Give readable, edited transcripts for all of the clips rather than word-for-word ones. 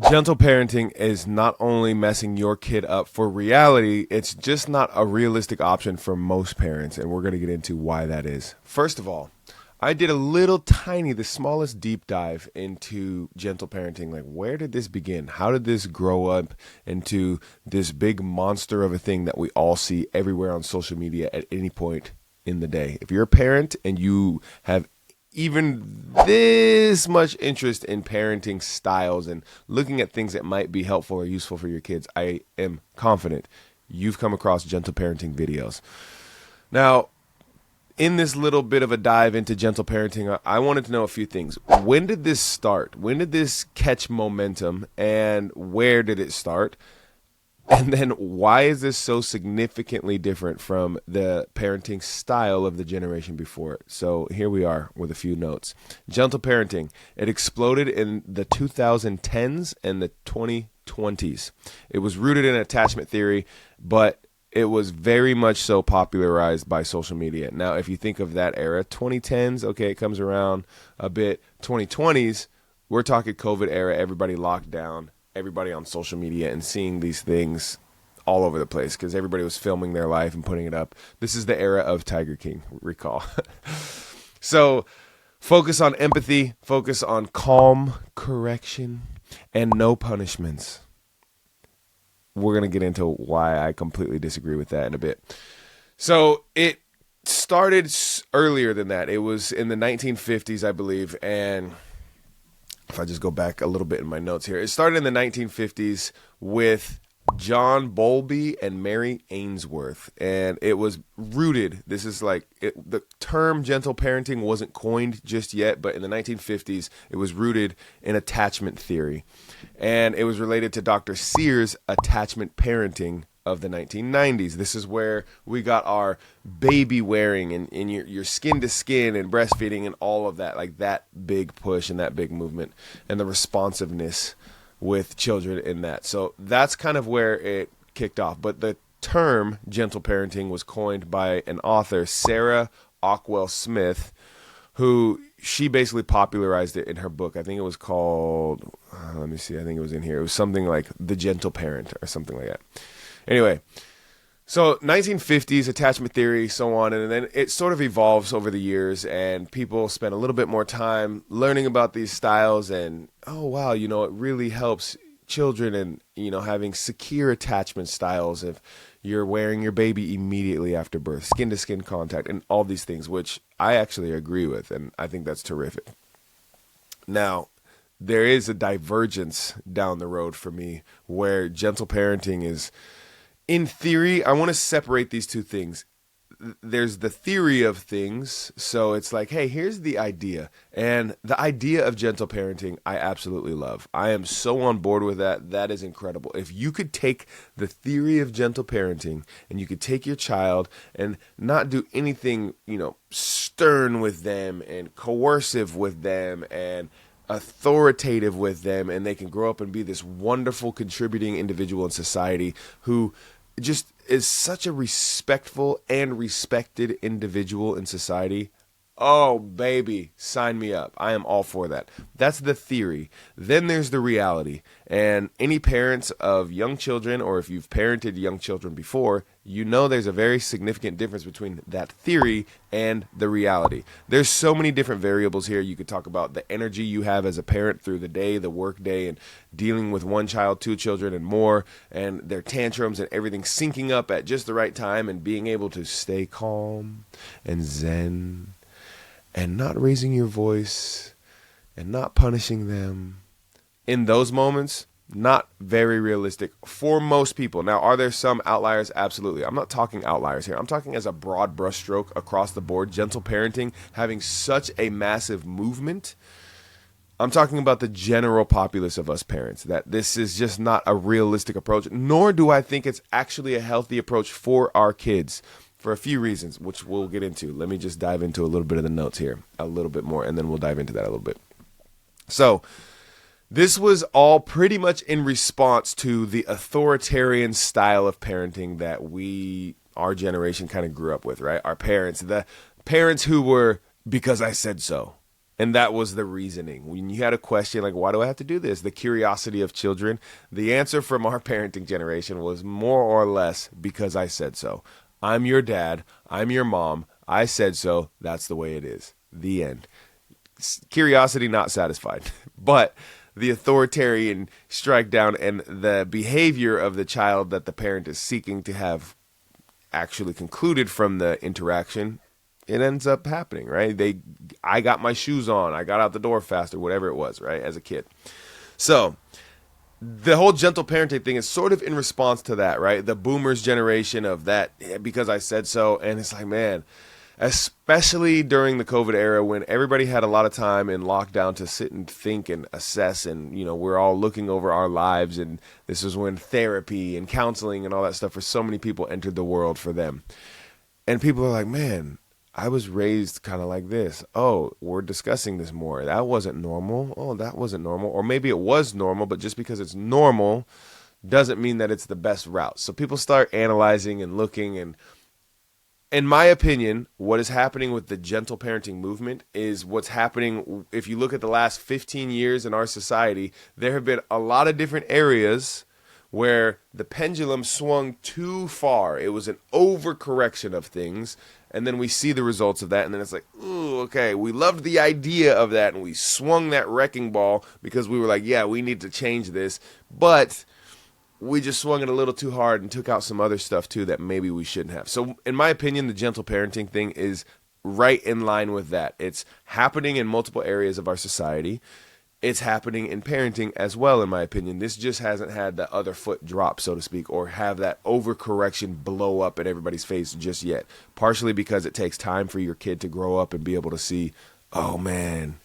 Gentle parenting is not only messing your kid up for reality, it's just not a realistic option for most parents, and we're going to get into why that is. First of all, I did a little tiny, the smallest deep dive into gentle parenting. Like, where did this begin? How did this grow up into this big monster of a thing that we all see everywhere on social media at any point in the day? If you're a parent and you have even this much interest in parenting styles and looking at things that might be helpful or useful for your kids, I am confident you've come across gentle parenting videos. Now, in this little bit of a dive into gentle parenting, I wanted to know a few things. When did this start? When did this catch momentum, and where did it start? And then why is this so significantly different from the parenting style of the generation before it? So here we are with a few notes. Gentle parenting. It exploded in the 2010s and the 2020s. It was rooted in attachment theory, but it was very much so popularized by social media. Now, if you think of that era, 2010s, okay, it comes around a bit. 2020s, we're talking COVID era, everybody locked down, everybody on social media and seeing these things all over the place because everybody was filming their life and putting it up. This is the era of Tiger King, recall. So focus on empathy, focus on calm correction, and no punishments. We're going to get into why I completely disagree with that in a bit. So it started earlier than that. It was in the 1950s, I believe, and if I just go back a little bit in my notes here, it started in the 1950s with John Bowlby and Mary Ainsworth, and it was rooted. This is like the term gentle parenting wasn't coined just yet, but in the 1950s, it was rooted in attachment theory, and it was related to Dr. Sears' attachment parenting of the 1990s. This is where we got our baby wearing and your skin to skin and breastfeeding and all of that, like that big push and that big movement and the responsiveness with children in that. So that's kind of where it kicked off. But the term gentle parenting was coined by an author, Sarah Ockwell Smith, who she basically popularized it in her book. I think it was called, let me see, I think it was in here. It was something like The Gentle Parent or something like that. Anyway, so 1950s, attachment theory, so on, and then it sort of evolves over the years, and people spend a little bit more time learning about these styles, and, oh, wow, it really helps children and, having secure attachment styles if you're wearing your baby immediately after birth, skin-to-skin contact, and all these things, which I actually agree with, and I think that's terrific. Now, there is a divergence down the road for me where gentle parenting is, in theory, I want to separate these two things. There's the theory of things, so it's like, hey, here's the idea. And the idea of gentle parenting, I absolutely love. I am so on board with that. That is incredible. If you could take the theory of gentle parenting and you could take your child and not do anything, stern with them and coercive with them and authoritative with them, and they can grow up and be this wonderful contributing individual in society who just is such a respectful and respected individual in society. Oh, baby, sign me up. I am all for that. That's the theory. Then there's the reality. And any parents of young children, or if you've parented young children before, there's a very significant difference between that theory and the reality. There's so many different variables here. You could talk about the energy you have as a parent through the day, the work day, and dealing with one child, two children, and more, and their tantrums and everything syncing up at just the right time and being able to stay calm and zen and not raising your voice and not punishing them. In those moments, not very realistic for most people. Now, are there some outliers? Absolutely. I'm not talking outliers here. I'm talking as a broad brushstroke across the board. Gentle parenting having such a massive movement. I'm talking about the general populace of us parents, that this is just not a realistic approach, nor do I think it's actually a healthy approach for our kids. For a few reasons, which we'll get into. Let me just dive into a little bit of the notes here, a little bit more, and then we'll dive into that a little bit. So, this was all pretty much in response to the authoritarian style of parenting that our generation kind of grew up with, right? Our parents, the parents who were, because I said so. And that was the reasoning. When you had a question like, why do I have to do this? The curiosity of children. The answer from our parenting generation was more or less because I said so. I'm your dad. I'm your mom. I said so. That's the way it is. The end. Curiosity not satisfied. But the authoritarian strike down and the behavior of the child that the parent is seeking to have actually concluded from the interaction, it ends up happening, right? I got my shoes on, I got out the door faster, whatever it was, right, as a kid. So the whole gentle parenting thing is sort of in response to that, right? The boomers generation of that, because I said so. And it's like, man, especially during the COVID era when everybody had a lot of time in lockdown to sit and think and assess, and we're all looking over our lives, and this is when therapy and counseling and all that stuff for so many people entered the world for them. And people are like, man, I was raised kind of like this. Oh, we're discussing this more. That wasn't normal. Oh, that wasn't normal. Or maybe it was normal, but just because it's normal doesn't mean that it's the best route. So people start analyzing and looking, and in my opinion, what is happening with the gentle parenting movement is what's happening. If you look at the last 15 years in our society, there have been a lot of different areas where the pendulum swung too far. It was an overcorrection of things, and then we see the results of that, and then it's like, ooh, okay, we loved the idea of that, and we swung that wrecking ball because we were like, yeah, we need to change this, but we just swung it a little too hard and took out some other stuff too that maybe we shouldn't have. So in my opinion, the gentle parenting thing is right in line with that. It's happening in multiple areas of our society. It's happening in parenting as well, in my opinion. This just hasn't had the other foot drop, so to speak, or have that overcorrection blow up in everybody's face just yet. Partially because it takes time for your kid to grow up and be able to see, oh man,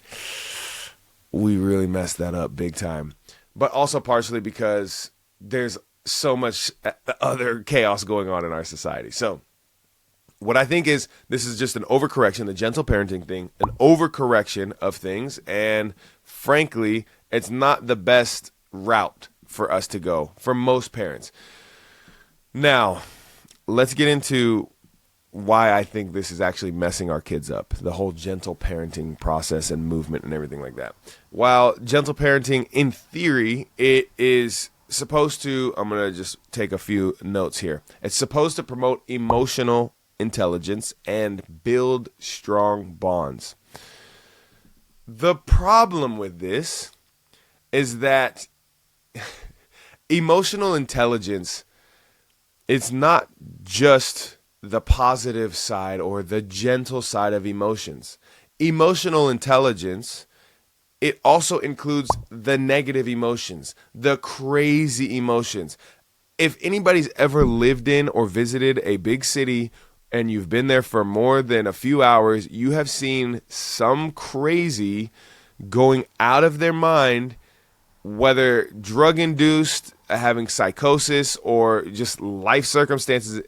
we really messed that up big time. But also partially because there's so much other chaos going on in our society. So what I think is this is just an overcorrection, the gentle parenting thing, an overcorrection of things. And frankly, it's not the best route for us to go for most parents. Now, let's get into why I think this is actually messing our kids up, the whole gentle parenting process and movement and everything like that. While gentle parenting, in theory, it is supposed to, I'm going to just take a few notes here. It's supposed to promote emotional intelligence and build strong bonds. The problem with this is that emotional intelligence, it's not just the positive side or the gentle side of emotions. Emotional intelligence, it also includes the negative emotions, the crazy emotions. If anybody's ever lived in or visited a big city and you've been there for more than a few hours, you have seen some crazy going out of their mind, whether drug-induced, having psychosis, or just life circumstances,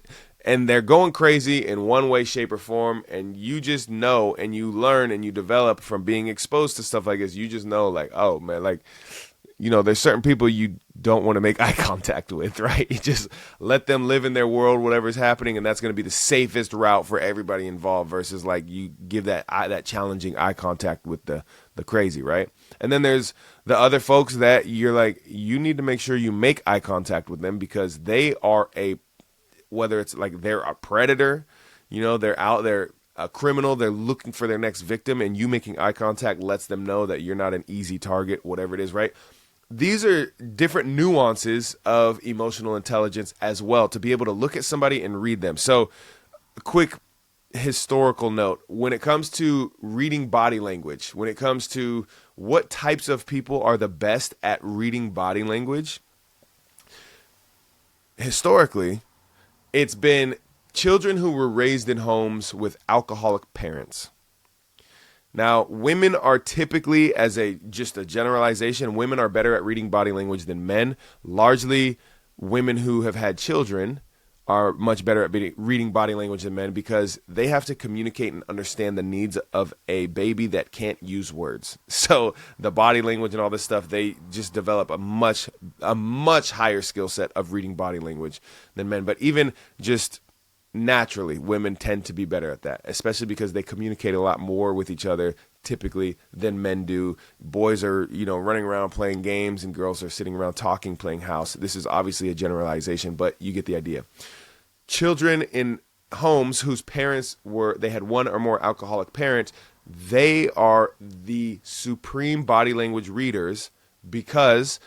and they're going crazy in one way, shape, or form, and you just know, and you learn, and you develop from being exposed to stuff like this. You just know, like, oh, man, like, there's certain people you don't want to make eye contact with, right? You just let them live in their world, whatever's happening, and that's going to be the safest route for everybody involved versus, like, you give that challenging eye contact with the crazy, right? And then there's the other folks that you're like, you need to make sure you make eye contact with them because they are whether it's like they're a predator, they're out there, a criminal, they're looking for their next victim, and you making eye contact lets them know that you're not an easy target, whatever it is, right? These are different nuances of emotional intelligence as well, to be able to look at somebody and read them. So a quick historical note, when it comes to reading body language, when it comes to what types of people are the best at reading body language, historically, it's been children who were raised in homes with alcoholic parents. Now, women are typically, just a generalization, women are better at reading body language than men. Largely, women who have had children are much better at reading body language than men because they have to communicate and understand the needs of a baby that can't use words. So the body language and all this stuff, they just develop a much higher skill set of reading body language than men. But even just naturally, women tend to be better at that, especially because they communicate a lot more with each other typically than men do. Boys are, running around playing games and girls are sitting around talking, playing house. This is obviously a generalization, but you get the idea. Children in homes whose parents they had one or more alcoholic parents, they are the supreme body language readers, because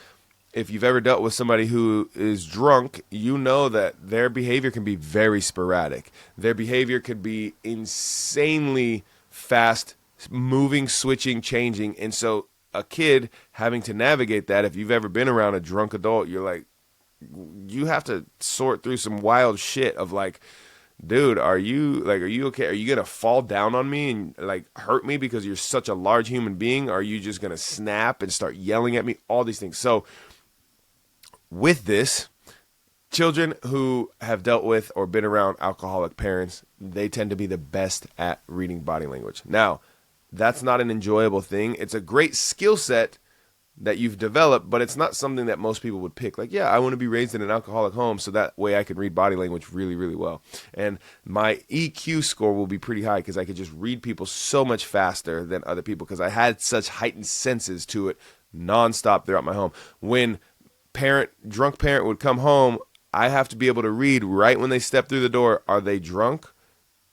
if you've ever dealt with somebody who is drunk, you know that their behavior can be very sporadic. Their behavior could be insanely fast, moving, switching, changing. And so a kid having to navigate that, if you've ever been around a drunk adult, you're like, you have to sort through some wild shit of like, dude, are you okay? Are you going to fall down on me and like hurt me because you're such a large human being? Are you just going to snap and start yelling at me? All these things. So with this, children who have dealt with or been around alcoholic parents, they tend to be the best at reading body language. Now, that's not an enjoyable thing. It's a great skill set that you've developed, but it's not something that most people would pick. Like, yeah, I want to be raised in an alcoholic home so that way I can read body language really, really well. And my EQ score will be pretty high because I could just read people so much faster than other people because I had such heightened senses to it nonstop throughout my home. When drunk parent would come home, I have to be able to read right when they step through the door. Are they drunk?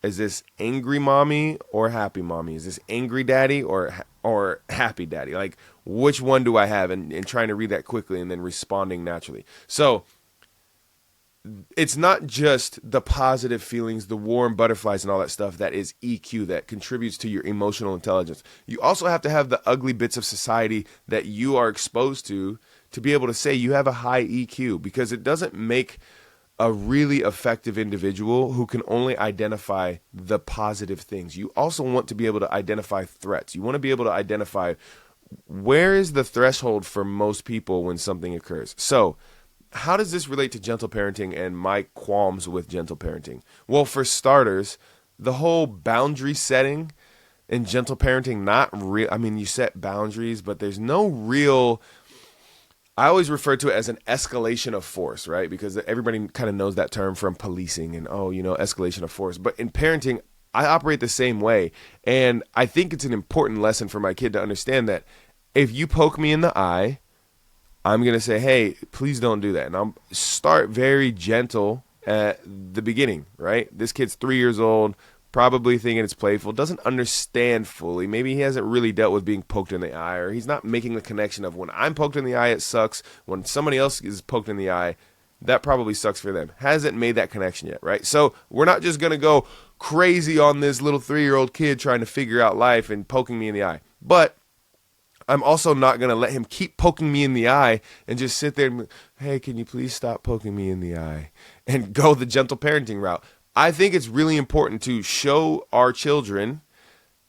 Is this angry mommy or happy mommy? Is this angry daddy or happy daddy? Like, which one do I have? And trying to read that quickly and then responding naturally. So it's not just the positive feelings, the warm butterflies and all that stuff that is EQ that contributes to your emotional intelligence. You also have to have the ugly bits of society that you are exposed to be able to say you have a high EQ, because it doesn't make a really effective individual who can only identify the positive things. You also want to be able to identify threats. You want to be able to identify where is the threshold for most people when something occurs. So how does this relate to gentle parenting and my qualms with gentle parenting? Well, for starters, the whole boundary setting in gentle parenting, not real. I mean, you set boundaries, but there's no real. I always refer to it as an escalation of force, right? Because everybody kind of knows that term from policing and, escalation of force. But in parenting, I operate the same way. And I think it's an important lesson for my kid to understand that if you poke me in the eye, I'm going to say, hey, please don't do that. And I'll start very gentle at the beginning, right? This kid's 3 years old, probably thinking it's playful, doesn't understand fully. Maybe he hasn't really dealt with being poked in the eye, or he's not making the connection of when I'm poked in the eye, it sucks. When somebody else is poked in the eye, that probably sucks for them. Hasn't made that connection yet, right? So we're not just going to go crazy on this little 3-year-old kid trying to figure out life and poking me in the eye. But I'm also not going to let him keep poking me in the eye and just sit there and, hey, can you please stop poking me in the eye, and go the gentle parenting route. I think it's really important to show our children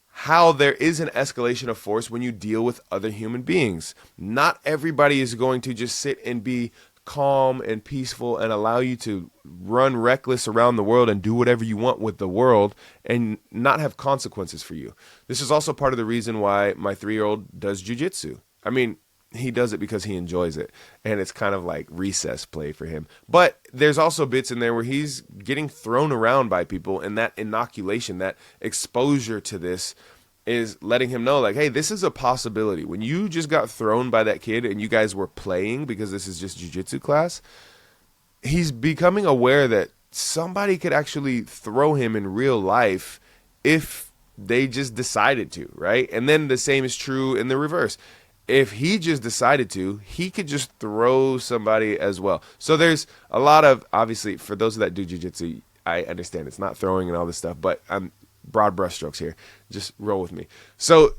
how there is an escalation of force when you deal with other human beings. Not everybody is going to just sit and be calm and peaceful and allow you to run reckless around the world and do whatever you want with the world and not have consequences for you. This is also part of the reason why my 3-year-old does jujitsu. I mean, he does it because he enjoys it, and it's kind of like recess play for him. But there's also bits in there where he's getting thrown around by people, and that inoculation, that exposure to this is letting him know, like, hey, this is a possibility. When you just got thrown by that kid and you guys were playing because this is just jiu-jitsu class, he's becoming aware that somebody could actually throw him in real life if they just decided to, right? And then the same is true in the reverse. If he just decided to, he could just throw somebody as well. So there's a lot of, obviously, for those that do jiu-jitsu, I understand it's not throwing and all this stuff, but I'm broad brushstrokes here. Just roll with me. So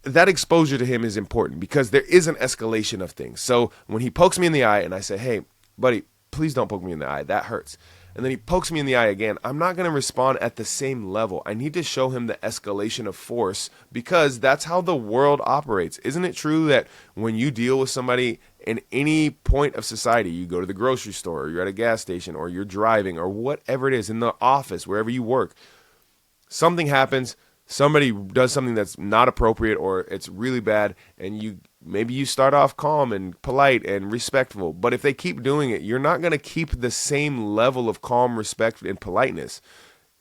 that exposure to him is important because there is an escalation of things. So when he pokes me in the eye and I say, hey, buddy, please don't poke me in the eye. That hurts. And then he pokes me in the eye again, I'm not going to respond at the same level. I need to show him the escalation of force because that's how the world operates. Isn't it true that when you deal with somebody in any point of society, you go to the grocery store, or you're at a gas station, or you're driving, or whatever it is, in the office, wherever you work, something happens, somebody does something that's not appropriate or it's really bad, and maybe you start off calm and polite and respectful, but if they keep doing it, you're not going to keep the same level of calm, respect, and politeness.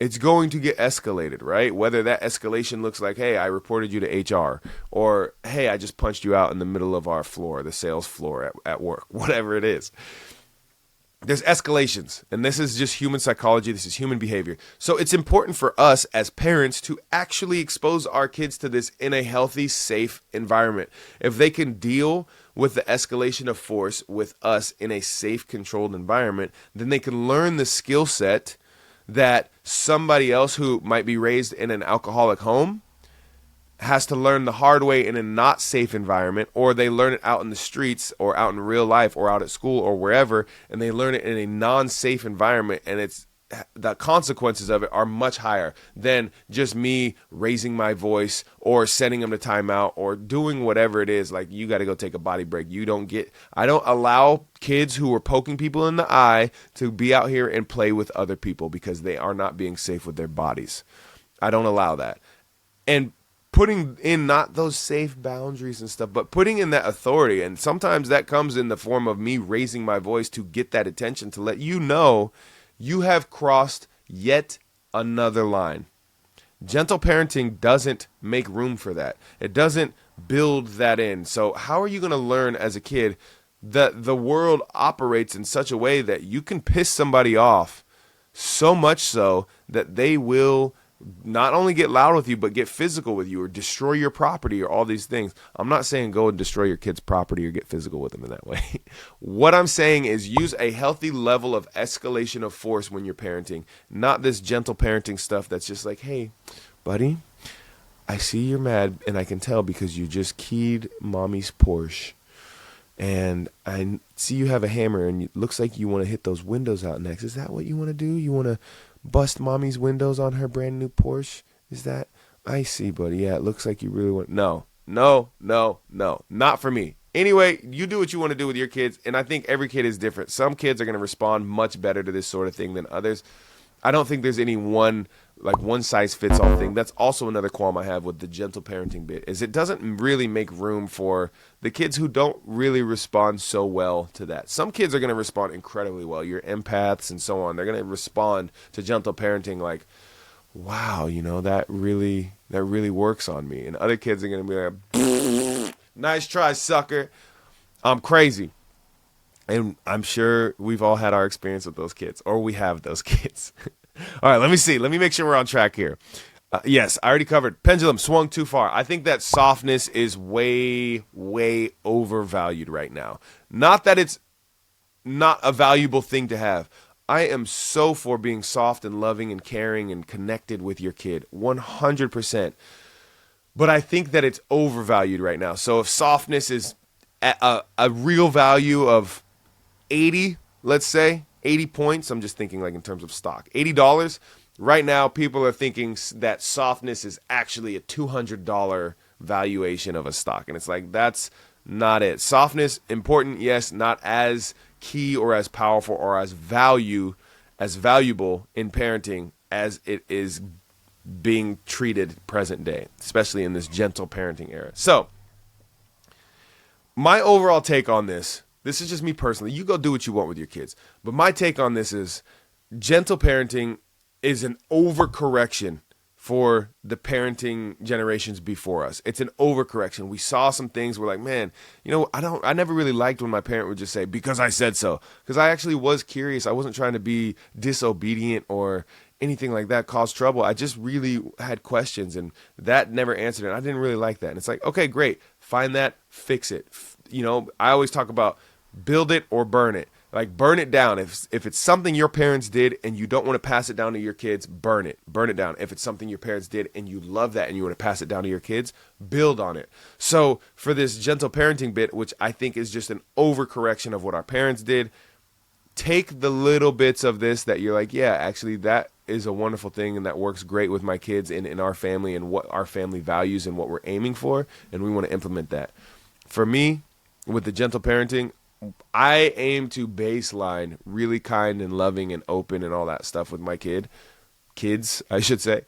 it's going to get escalated, right? Whether that escalation looks like, hey, I reported you to HR, or hey, I just punched you out in the middle of our floor, the sales floor at work, whatever it is. There's escalations, and this is just human psychology. This is human behavior. So it's important for us as parents to actually expose our kids to this in a healthy, safe environment. If they can deal with the escalation of force with us in a safe, controlled environment, then they can learn the skill set that somebody else who might be raised in an alcoholic home has to learn the hard way in a not safe environment, or they learn it out in the streets or out in real life or out at school or wherever, and they learn it in a non-safe environment, and it's the consequences of it are much higher than just me raising my voice or sending them to timeout or doing whatever it is. Like, you got to go take a body break. I don't allow kids who are poking people in the eye to be out here and play with other people because they are not being safe with their bodies. I don't allow that. And putting in not those safe boundaries and stuff, but putting in that authority. And sometimes that comes in the form of me raising my voice to get that attention, to let you know you have crossed yet another line. Gentle parenting doesn't make room for that. It doesn't build that in. So how are you going to learn as a kid that the world operates in such a way that you can piss somebody off so much so that they will not only get loud with you, but get physical with you or destroy your property or all these things? I'm not saying go and destroy your kid's property or get physical with them in that way. What I'm saying is use a healthy level of escalation of force when you're parenting, not this gentle parenting stuff that's just like, hey, buddy, I see you're mad, and I can tell because you just keyed mommy's Porsche. And I see you have a hammer, and it looks like you want to hit those windows out next. Is that what you want to do? You want to bust mommy's windows on her brand new Porsche? Is that? I see, buddy. Yeah, it looks like you really want. No, not for me. Anyway, you do what you want to do with your kids, and I think every kid is different. Some kids are going to respond much better to this sort of thing than others. I don't think there's any one size fits all thing. That's also another qualm I have with the gentle parenting bit, is it doesn't really make room for the kids who don't really respond so well to that. Some kids are going to respond incredibly well. Your empaths and so on, they're going to respond to gentle parenting like, wow, that really works on me. And other kids are going to be like, nice try, sucker. I'm crazy. And I'm sure we've all had our experience with those kids, or we have those kids. All right, let me see. Let me make sure we're on track here. Yes, I already covered. Pendulum swung too far. I think that softness is way, way overvalued right now. Not that it's not a valuable thing to have. I am so for being soft and loving and caring and connected with your kid, 100%. But I think that it's overvalued right now. So if softness is at a real value of 80, let's say, 80 points, I'm just thinking like in terms of stock, $80. Right now, people are thinking that softness is actually a $200 valuation of a stock. And it's like, that's not it. Softness, important, yes, not as key or as powerful or as valuable in parenting as it is being treated present day, especially in this gentle parenting era. So, my overall take on this is just me personally. You go do what you want with your kids. But my take on this is gentle parenting is an overcorrection for the parenting generations before us. It's an overcorrection. We saw some things, we're like, man, I never really liked when my parent would just say, because I said so. Because I actually was curious. I wasn't trying to be disobedient or anything like that, cause trouble. I just really had questions, and that never answered it. I didn't really like that. And it's like, okay, great. Find that, fix it. I always talk about build it or burn it. Like, burn it down. If it's something your parents did and you don't want to pass it down to your kids, burn it. Burn it down. If it's something your parents did and you love that and you want to pass it down to your kids, build on it. So for this gentle parenting bit, which I think is just an overcorrection of what our parents did, take the little bits of this that you're like, yeah, actually that is a wonderful thing and that works great with my kids and in our family and what our family values and what we're aiming for, and we want to implement that. For me, with the gentle parenting, I aim to baseline really kind and loving and open and all that stuff with my kids, I should say.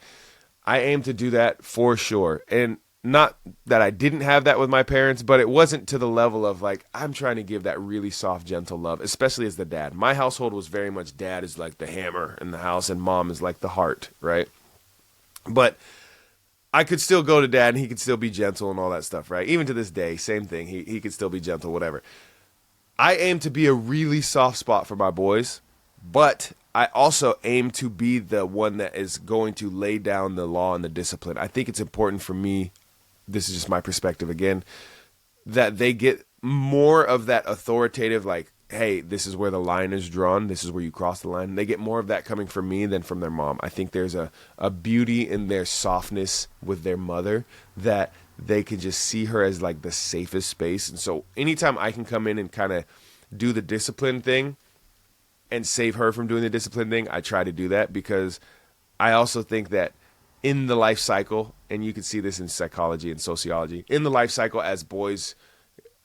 I aim to do that for sure. And not that I didn't have that with my parents, but it wasn't to the level of like, I'm trying to give that really soft, gentle love, especially as the dad. My household was very much dad is like the hammer in the house and mom is like the heart, right? But I could still go to dad and he could still be gentle and all that stuff, right? Even to this day, same thing. He could still be gentle, whatever. I aim to be a really soft spot for my boys, but I also aim to be the one that is going to lay down the law and the discipline. I think it's important for me, this is just my perspective again, that they get more of that authoritative, like, hey, this is where the line is drawn. This is where you cross the line. They get more of that coming from me than from their mom. I think there's a beauty in their softness with their mother that they can just see her as like the safest space. And so anytime I can come in and kind of do the discipline thing and save her from doing the discipline thing, I try to do that, because I also think that in the life cycle, and you can see this in psychology and sociology, in the life cycle as boys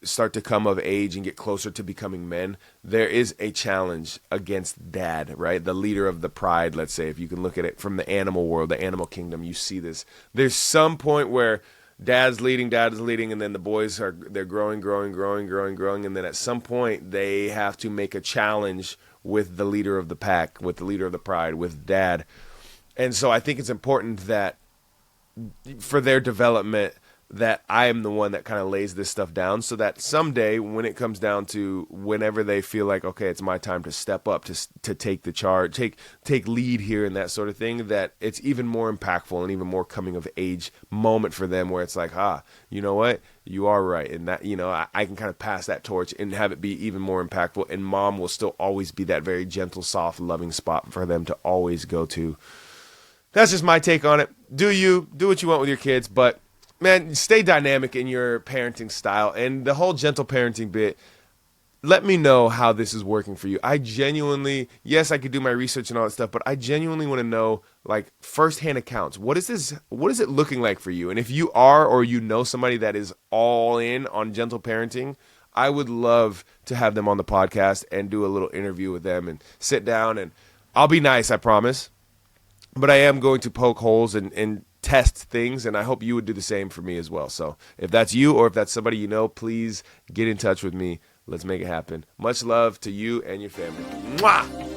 start to come of age and get closer to becoming men, there is a challenge against dad, right? The leader of the pride, let's say, if you can look at it from the animal world, the animal kingdom, you see this. There's some point where dad is leading, and then the boys they're growing, and then at some point they have to make a challenge with the leader of the pack, with the leader of the pride, with dad. And so I think it's important that for their development that I am the one that kind of lays this stuff down, so that someday when it comes down to whenever they feel like, okay, it's my time to step up, to take the charge, take lead here and that sort of thing, that it's even more impactful and even more coming of age moment for them, where it's like, you know what, you are right. And that, I can kind of pass that torch and have it be even more impactful. And mom will still always be that very gentle, soft, loving spot for them to always go to. That's just my take on it. Do what you want with your kids, but man, stay dynamic in your parenting style. And the whole gentle parenting bit, let me know how this is working for you. I genuinely, yes, I could do my research and all that stuff, but I genuinely want to know, like, firsthand accounts. What is it looking like for you? And if you are, or you know somebody that is all in on gentle parenting, I would love to have them on the podcast and do a little interview with them and sit down. And I'll be nice, I promise. But I am going to poke holes and test things, and I hope you would do the same for me as well. So if that's you, or if that's somebody you know, please get in touch with me. Let's make it happen. Much love to you and your family. Mwah!